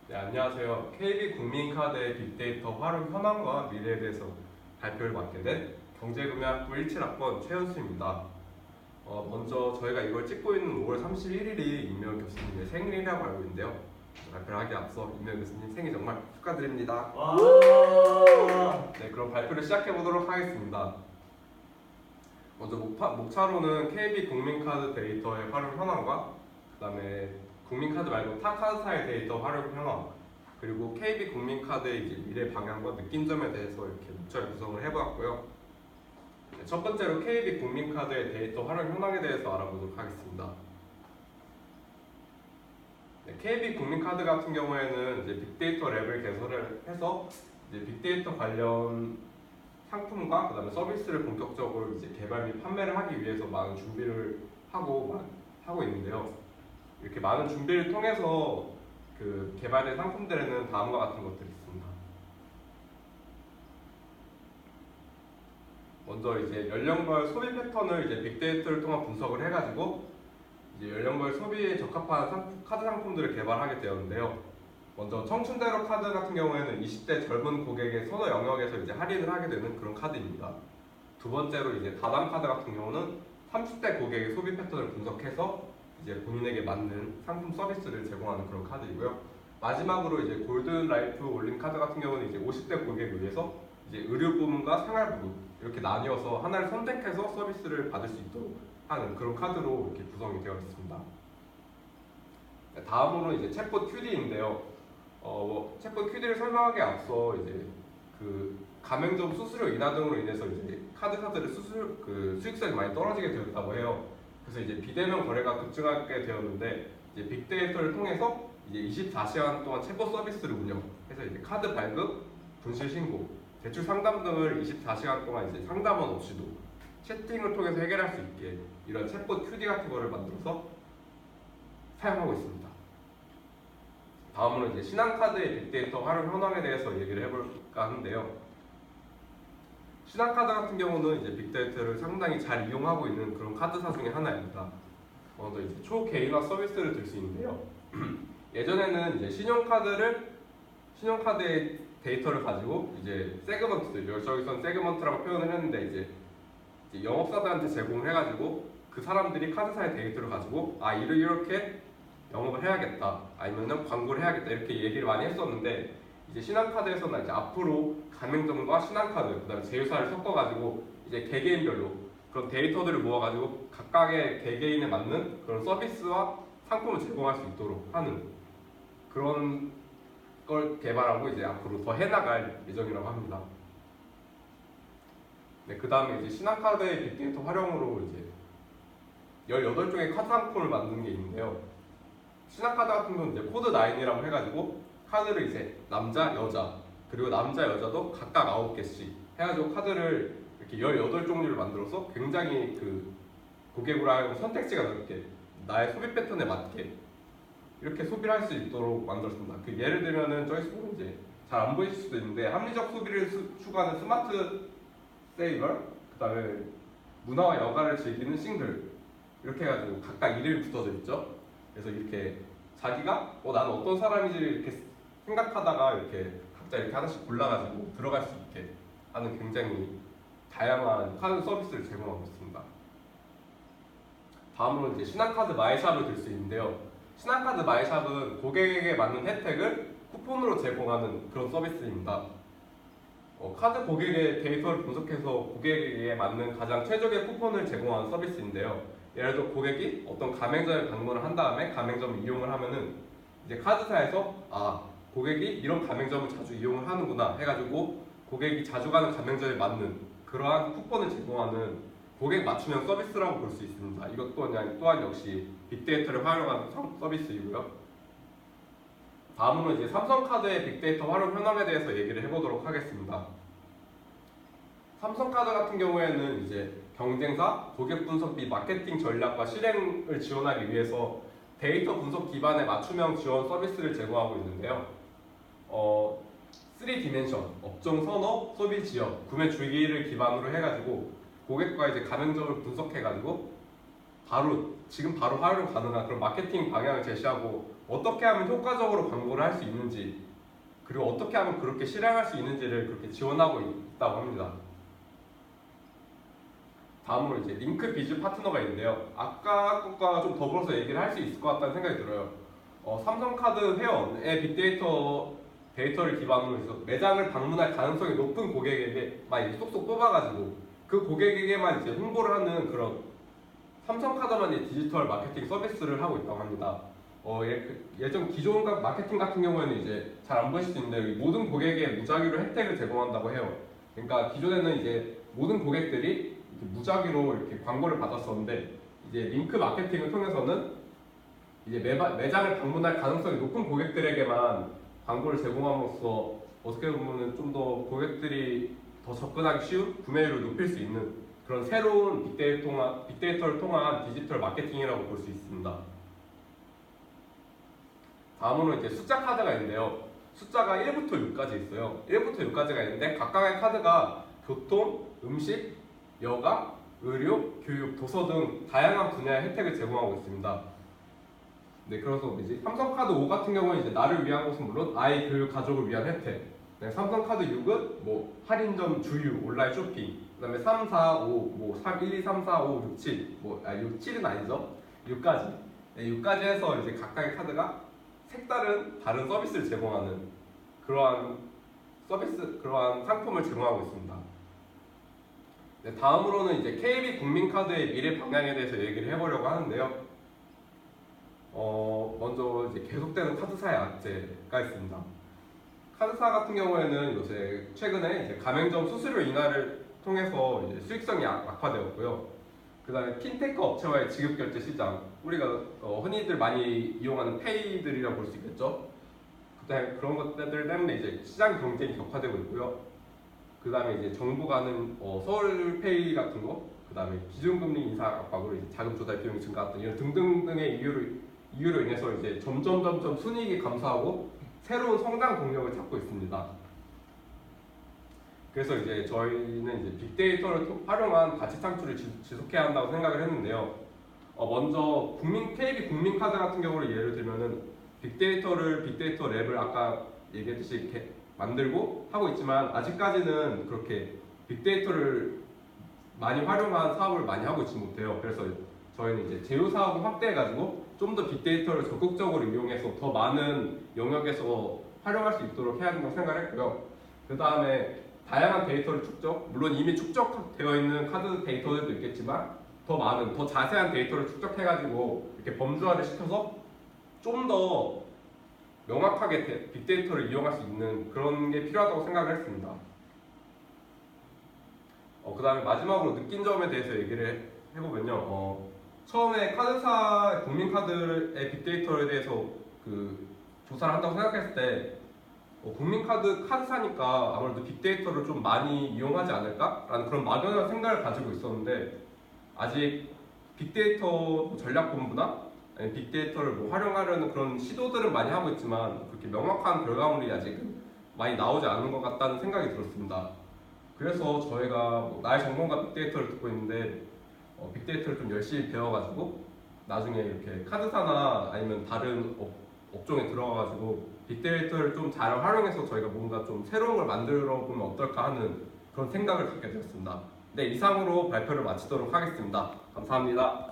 네, 안녕하세요. KB국민카드의 빅데이터 활용 현황과 미래에 대해서 발표를 맡게 된 경제금융학부 17학번 최현수입니다. 먼저 저희가 이걸 찍고 있는 5월 31일이 임명 교수님의 생일이라고 알고 있는데요. 발표를 하기 앞서 임명 교수님 생일 정말 축하드립니다. 와. 네, 그럼 발표를 시작해 보도록 하겠습니다. 먼저 목차로는 KB국민카드 데이터의 활용 현황과 그 다음에 국민카드 말고 타 카드사의 데이터 활용 현황, 그리고 KB국민카드의 이제 미래 방향과 느낀 점에 대해서 이렇게 목차를 구성을 해보았고요. 네, 첫 번째로 KB국민카드의 데이터 활용 현황에 대해서 알아보도록 하겠습니다. 네, KB국민카드 같은 경우에는 이제 빅데이터 랩을 개설을 해서 이제 빅데이터 관련 상품과 그다음에 서비스를 본격적으로 이제 개발 및 판매를 하기 위해서 많은 준비를 하고 있는데요. 이렇게 많은 준비를 통해서 그 개발된 상품들에는 다음과 같은 것들이 있습니다. 먼저 이제 연령별 소비 패턴을 이제 빅데이터를 통한 분석을 해가지고 이제 연령별 소비에 적합한 카드 상품들을 개발하게 되었는데요. 먼저 청춘대로 카드 같은 경우에는 20대 젊은 고객의 선호 영역에서 이제 할인을 하게 되는 그런 카드입니다. 두 번째로 이제 다담 카드 같은 경우는 30대 고객의 소비 패턴을 분석해서 이제 본인에게 맞는 상품 서비스를 제공하는 그런 카드이고요. 마지막으로 이제 골든 라이프 올린 카드 같은 경우는 이제 50대 고객을 위해서 이제 의료 부분과 생활 부분 이렇게 나뉘어서 하나를 선택해서 서비스를 받을 수 있도록 하는 그런 카드로 이렇게 구성이 되어 있습니다. 다음으로 이제 챗봇 QD인데요. 챗봇 QD를 설명하기에 앞서 이제 그 가맹점 수수료 인하 등으로 인해서 이제 카드사들의 수익성이 많이 떨어지게 되었다고 해요. 그래서 이제 비대면 거래가 급증하게 되었는데 이제 빅데이터를 통해서 이제 24시간 동안 챗봇 서비스를 운영해서 이제 카드 발급, 분실 신고, 대출 상담 등을 24시간 동안 이제 상담원 없이도 채팅을 통해서 해결할 수 있게 이런 챗봇 QD 같은 거를 만들어서 사용하고 있습니다. 다음으로 이제 신한카드의 빅데이터 활용 현황에 대해서 얘기를 해볼까 하는데요. 신한카드 같은 경우는 이제 빅데이터를 상당히 잘 이용하고 있는 그런 카드사 중에 하나입니다. 먼저 이제 초개인화 서비스를 들 수 있는데요. 예전에는 이제 신용카드의 데이터를 가지고 이제 세그먼트들, 여기선 세그먼트라고 표현을 했는데 이제 영업사들한테 제공을 해가지고 그 사람들이 카드사의 데이터를 가지고 이렇게 영업을 해야겠다, 아니면은 광고를 해야겠다 이렇게 얘기를 많이 했었는데 이제 신한카드에서는 이제 앞으로 가맹점과 신한카드, 그다음에 제휴사를 섞어가지고 이제 개개인별로 그런 데이터들을 모아가지고 각각의 개개인에 맞는 그런 서비스와 상품을 제공할 수 있도록 하는 그런 걸 개발하고 이제 앞으로 더 해나갈 예정이라고 합니다. 네, 그다음에 이제 신한카드의 빅데이터 활용으로 이제 18종의 카드 상품을 만드는 게 있는데요. 신한카드 같은 경우는 이제 코드9이라고 해가지고 카드를 이제 남자, 여자, 그리고 남자, 여자도 각각 9개씩 해가지고 카드를 이렇게 18종류를 만들어서 굉장히 그 고객으로 하여금 선택지가 넓게 나의 소비 패턴에 맞게 이렇게 소비를 할 수 있도록 만들었습니다. 그 예를 들면은 저희 보면 이제 잘 안 보이실 수도 있는데 합리적 소비를 추구하는 스마트 세이버, 그 다음에 문화와 여가를 즐기는 싱글 이렇게 해가지고 각각 이름이 붙어져 있죠. 그래서 이렇게 자기가 나는 어떤 사람인지 이렇게 생각하다가 이렇게 각자 이렇게 하나씩 골라가지고 들어갈 수 있게 하는 굉장히 다양한 카드 서비스를 제공하고 있습니다. 다음으로 이제 신한카드 마이샵을 들 수 있는데요. 신한카드 마이샵은 고객에게 맞는 혜택을 쿠폰으로 제공하는 그런 서비스입니다. 카드 고객의 데이터를 분석해서 고객에게 맞는 가장 최적의 쿠폰을 제공하는 서비스인데요. 예를 들어 고객이 어떤 가맹점에 방문을 한 다음에 가맹점을 이용을 하면은 이제 카드사에서 고객이 이런 가맹점을 자주 이용을 하는구나 해가지고 고객이 자주 가는 가맹점에 맞는 그러한 쿠폰을 제공하는 고객 맞춤형 서비스라고 볼 수 있습니다. 이것 또한 역시 빅데이터를 활용한 서비스이고요. 다음으로 이제 삼성카드의 빅데이터 활용 현황에 대해서 얘기를 해보도록 하겠습니다. 삼성카드 같은 경우에는 이제 경쟁사, 고객 분석 및 마케팅 전략과 실행을 지원하기 위해서 데이터 분석 기반의 맞춤형 지원 서비스를 제공하고 있는데요. 3디멘션, 업종 선호, 소비 지역, 구매 주기를 기반으로 해가지고 고객과 이제 가맹점을 분석해가지고 바로 지금 바로 활용 가능한 그런 마케팅 방향을 제시하고 어떻게 하면 효과적으로 광고를 할 수 있는지 그리고 어떻게 하면 그렇게 실행할 수 있는지를 그렇게 지원하고 있다고 합니다. 다음으로 이제 링크 비즈 파트너가 있는데요. 아까 것과 좀 더불어서 얘기를 할 수 있을 것 같다는 생각이 들어요. 삼성카드 회원의 데이터를 기반으로 해서 매장을 방문할 가능성이 높은 고객에게만 이제 쏙쏙 뽑아가지고 그 고객에게만 이제 홍보를 하는 그런 삼성카드만의 디지털 마케팅 서비스를 하고 있다고 합니다. 예전 기존 마케팅 같은 경우에는 이제 잘 안 보실 수 있는데 모든 고객에 무작위로 혜택을 제공한다고 해요. 그러니까 기존에는 이제 모든 고객들이 무작위로 이렇게 광고를 받았었는데 이제 링크 마케팅을 통해서는 이제 매장을 방문할 가능성이 높은 고객들에게만 광고를 제공함으로써 어떻게 보면은 좀 더 고객들이 더 접근하기 쉬운 구매율을 높일 수 있는 그런 새로운 빅데이터를 통한 디지털 마케팅이라고 볼 수 있습니다. 다음으로 이제 숫자 카드가 있는데요. 숫자가 1부터 6까지 있어요. 1부터 6까지가 있는데 각각의 카드가 교통, 음식, 여가, 의료, 교육, 도서 등 다양한 분야의 혜택을 제공하고 있습니다. 네, 그래서 이제 삼성카드 5 같은 경우는 이제 나를 위한 것은 물론 아이 교육 가족을 위한 혜택. 네, 삼성카드 6은 뭐 할인점 주유, 온라인 쇼핑. 그다음에 3, 4, 5, 뭐 3, 1, 2, 3, 4, 5, 6, 7. 6, 7은 아니죠. 6까지. 네, 6까지 해서 이제 각각의 카드가 색다른 다른 서비스를 제공하는 그러한 상품을 제공하고 있습니다. 네, 다음으로는 이제 KB 국민카드의 미래 방향에 대해서 얘기를 해보려고 하는데요. 먼저 이제 계속되는 카드사의 악재가 있습니다. 카드사 같은 경우에는 요새 최근에 이제 가맹점 수수료 인하를 통해서 이제 수익성이 악화되었고요. 그다음에 핀테크 업체와의 지급 결제 시장, 우리가 흔히들 많이 이용하는 페이들이라고 볼 수 있겠죠. 그다음에 그런 것들 때문에 이제 시장 경쟁이 격화되고 있고요. 그다음에 이제 정부가 하는 서울페이 같은 거, 그다음에 기준금리 인사 압박으로 이제 자금 조달 비용이 증가했던 이런 등등등의 이유로 인해서 이제 점점 순이익이 감소하고 새로운 성장 동력을 찾고 있습니다. 그래서 이제 저희는 이제 빅데이터를 활용한 가치 창출을 지속해야 한다고 생각을 했는데요. 먼저 KB 국민카드 같은 경우를 예를 들면은 빅데이터 랩을 아까 얘기했듯이 이렇게 만들고 하고 있지만 아직까지는 그렇게 빅데이터를 많이 활용한 사업을 많이 하고 있지 못해요. 그래서 저희는 이제 제휴 사업을 확대해가지고 좀 더 빅데이터를 적극적으로 이용해서 더 많은 영역에서 활용할 수 있도록 해야 된다고 생각했고요. 그 다음에 다양한 데이터를 물론 이미 축적되어 있는 카드 데이터들도 있겠지만 더 많은, 더 자세한 데이터를 축적해가지고 이렇게 범주화를 시켜서 좀 더 명확하게 빅데이터를 이용할 수 있는 그런 게 필요하다고 생각을 했습니다. 그 다음에 마지막으로 느낀 점에 대해서 얘기를 해보면요. 처음에 국민카드의 빅데이터에 대해서 조사를 한다고 생각했을 때 카드사니까 아무래도 빅데이터를 좀 많이 이용하지 않을까라는 그런 막연한 생각을 가지고 있었는데 아직 빅데이터 전략본부나 빅데이터를 활용하려는 그런 시도들은 많이 하고 있지만 그렇게 명확한 결과물이 아직은 많이 나오지 않은 것 같다는 생각이 들었습니다. 그래서 저희가 나의 전공과 빅데이터를 듣고 있는데 빅데이터를 좀 열심히 배워가지고 나중에 이렇게 카드사나 아니면 다른 업종에 들어가가지고 빅데이터를 좀 잘 활용해서 저희가 뭔가 좀 새로운 걸 만들어 보면 어떨까 하는 그런 생각을 갖게 되었습니다. 네, 이상으로 발표를 마치도록 하겠습니다. 감사합니다.